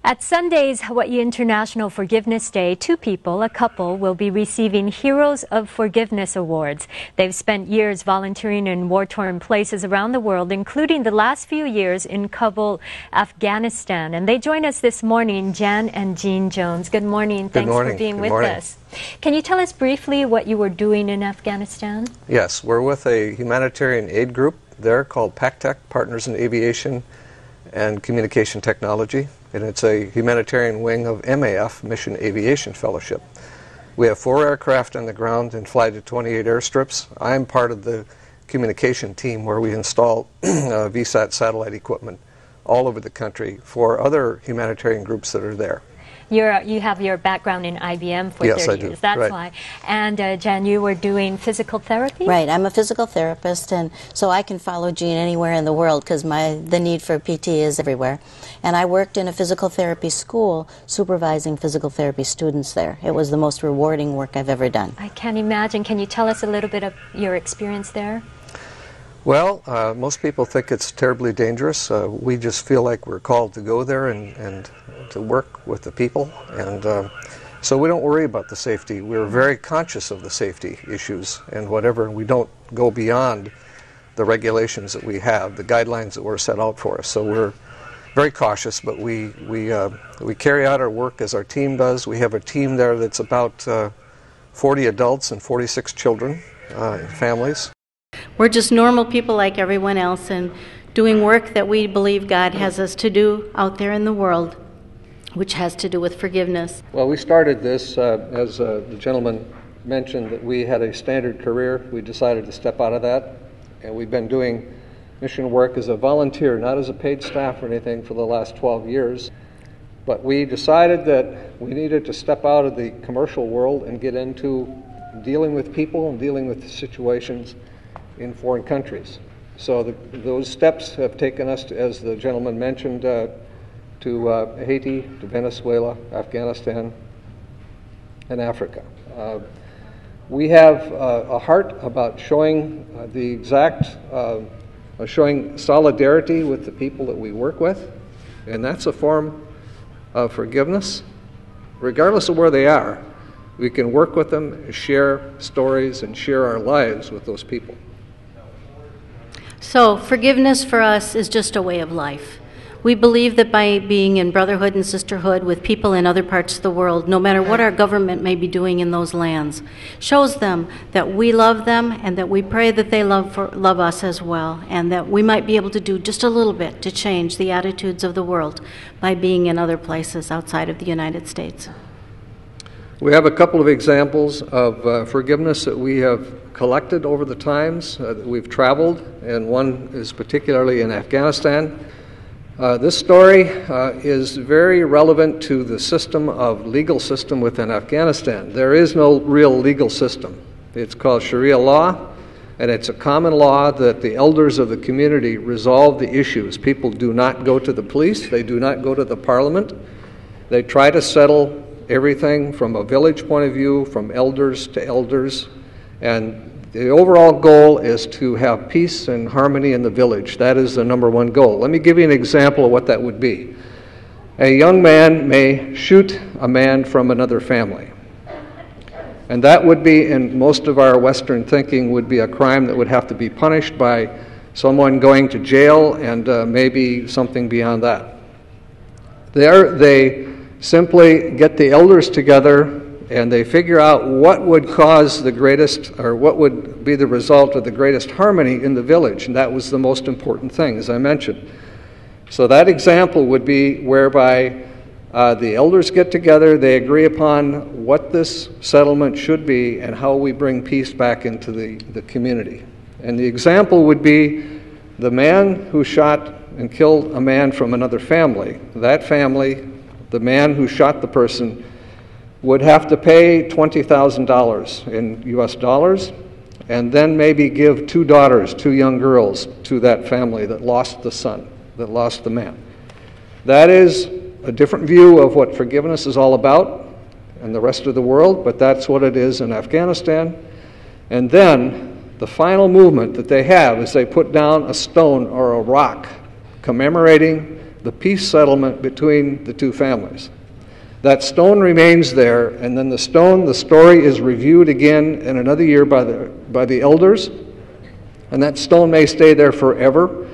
At Sunday's Hawaii International Forgiveness Day, two people, a couple, will be receiving Heroes of Forgiveness awards. They've spent years volunteering in war-torn places around the world, including the last few years in Kabul, Afghanistan. And they join us this morning, Jan and Jean Jones. Good morning. Thanks for being with us. Can you tell us briefly what you were doing in Afghanistan? Yes, we're with a humanitarian aid group there called PACTEC, Partners in Aviation and Communication Technology, and it's a humanitarian wing of MAF, Mission Aviation Fellowship. We have 4 aircraft on the ground and fly to 28 airstrips. I'm part of the communication team where we install VSAT satellite equipment all over the country for other humanitarian groups that are there. You have your background in IBM for 30 years. Yes, I do. That's right. why. And Jan, you were doing physical therapy? Right. I'm a physical therapist, and so I can follow Jean anywhere in the world because the need for PT is everywhere. And I worked in a physical therapy school supervising physical therapy students there. It was the most rewarding work I've ever done. I can't imagine. Can you tell us a little bit of your experience there? Well, most people think it's terribly dangerous. We just feel like we're called to go there and to work with the people, and so we don't worry about the safety. We're very conscious of the safety issues and whatever. We don't go beyond the regulations that we have, the guidelines that were set out for us. So we're very cautious, but we carry out our work as our team does. We have a team there that's about 40 adults and 46 children and families. We're just normal people like everyone else and doing work that we believe God has us to do out there in the world, which has to do with forgiveness. Well, we started this, as the gentleman mentioned, that we had a standard career. We decided to step out of that, and we've been doing mission work as a volunteer, not as a paid staff or anything, for the last 12 years. But we decided that we needed to step out of the commercial world and get into dealing with people and dealing with situations in foreign countries. So those steps have taken us, as the gentleman mentioned, to Haiti, to Venezuela, Afghanistan, and Africa. We have a heart about showing showing solidarity with the people that we work with, and that's a form of forgiveness. Regardless of where they are, we can work with them, share stories, and share our lives with those people. So forgiveness for us is just a way of life. We believe that by being in brotherhood and sisterhood with people in other parts of the world, no matter what our government may be doing in those lands, shows them that we love them and that we pray that they love us as well, and that we might be able to do just a little bit to change the attitudes of the world by being in other places outside of the United States. We have a couple of examples of forgiveness that we have collected over the times that we've traveled, and one is particularly in Afghanistan. This story is very relevant to the legal system within Afghanistan. There is no real legal system. It's called Sharia law, and it's a common law that the elders of the community resolve the issues. People do not go to the police. They do not go to the parliament. They try to settle everything from a village point of view, from elders to elders, and the overall goal is to have peace and harmony in the village. That is the #1 goal. Let me give you an example of what that would be. A young man may shoot a man from another family, and that would be, in most of our Western thinking, would be a crime that would have to be punished by someone going to jail and maybe something beyond that. There they simply get the elders together and they figure out what would cause the greatest, or what would be the result of the greatest harmony in the village, and that was the most important thing, as I mentioned. So that example would be whereby the elders get together, they agree upon what this settlement should be and how we bring peace back into the community. And the example would be the man who shot and killed a man from another family. That family, the man who shot the person, would have to pay $20,000 in US dollars, and then maybe give 2 daughters, 2 young girls, to that family that lost the son, that lost the man. That is a different view of what forgiveness is all about in the rest of the world, but that's what it is in Afghanistan. And then the final movement that they have is they put down a stone or a rock commemorating the peace settlement between the two families. That stone remains there, and then the story is reviewed again in another year by the elders, and that stone may stay there forever,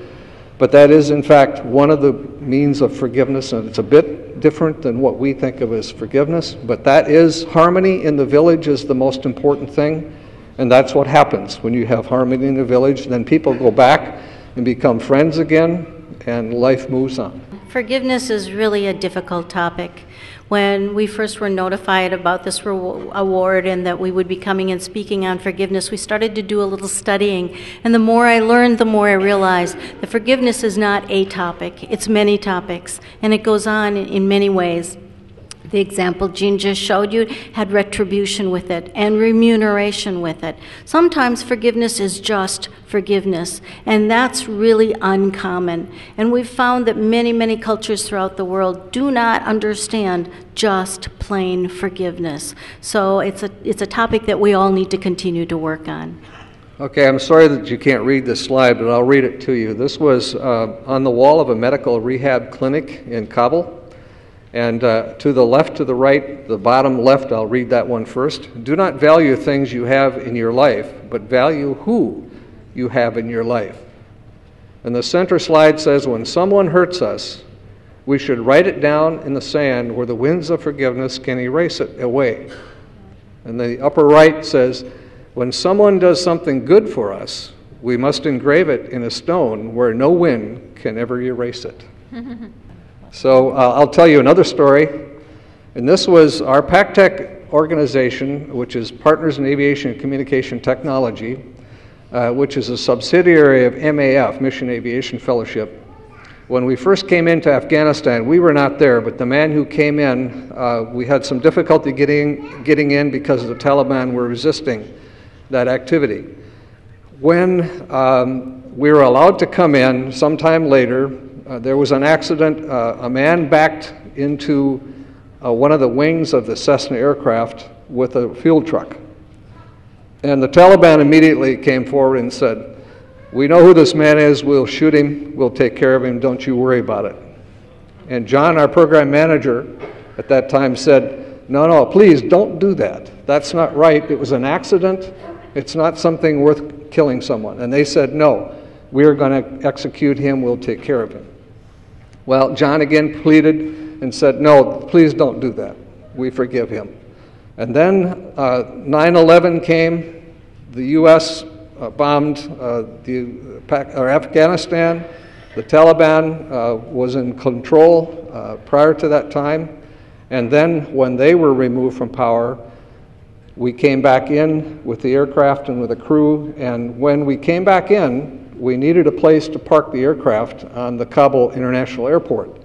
but that is in fact one of the means of forgiveness, and it's a bit different than what we think of as forgiveness, but that is harmony in the village is the most important thing, and that's what happens when you have harmony in the village. Then people go back and become friends again, and life moves on. Forgiveness is really a difficult topic. When we first were notified about this award and that we would be coming and speaking on forgiveness, we started to do a little studying. And the more I learned, the more I realized that forgiveness is not a topic, it's many topics. And it goes on in many ways. The example Jean just showed you had retribution with it and remuneration with it. Sometimes forgiveness is just forgiveness, and that's really uncommon. And we've found that many, many cultures throughout the world do not understand just plain forgiveness. So it's a topic that we all need to continue to work on. Okay, I'm sorry that you can't read this slide, but I'll read it to you. This was on the wall of a medical rehab clinic in Kabul. And to the left, to the right, the bottom left, I'll read that one first. Do not value things you have in your life, but value who you have in your life. And the center slide says, when someone hurts us, we should write it down in the sand where the winds of forgiveness can erase it away. And the upper right says, when someone does something good for us, we must engrave it in a stone where no wind can ever erase it. So I'll tell you another story, and this was our PACTEC organization, which is Partners in Aviation and Communication Technology, which is a subsidiary of MAF, Mission Aviation Fellowship. When we first came into Afghanistan, we were not there, but the man who came in, we had some difficulty getting in because the Taliban were resisting that activity. When we were allowed to come in sometime later, there was an accident. A man backed into one of the wings of the Cessna aircraft with a fuel truck. And the Taliban immediately came forward and said, we know who this man is, we'll shoot him, we'll take care of him, don't you worry about it. And John, our program manager at that time, said, no, please don't do that. That's not right. It was an accident. It's not something worth killing someone. And they said, no, we are going to execute him, we'll take care of him. Well, John again pleaded and said, no, please don't do that. We forgive him. And then 9/11 came. The U.S. bombed Afghanistan. The Taliban was in control prior to that time. And then when they were removed from power, we came back in with the aircraft and with the crew. And when we came back in, we needed a place to park the aircraft on the Kabul International Airport.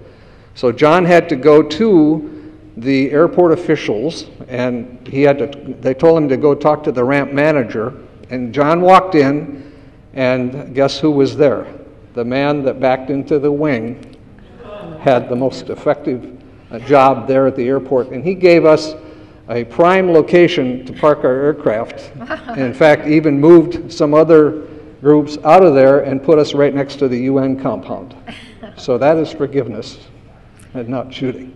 So John had to go to the airport officials, and they told him to go talk to the ramp manager. And John walked in, and guess who was there? The man that backed into the wing had the most effective job there at the airport, and he gave us a prime location to park our aircraft. And in fact, even moved some other groups out of there and put us right next to the UN compound. So that is forgiveness and not shooting.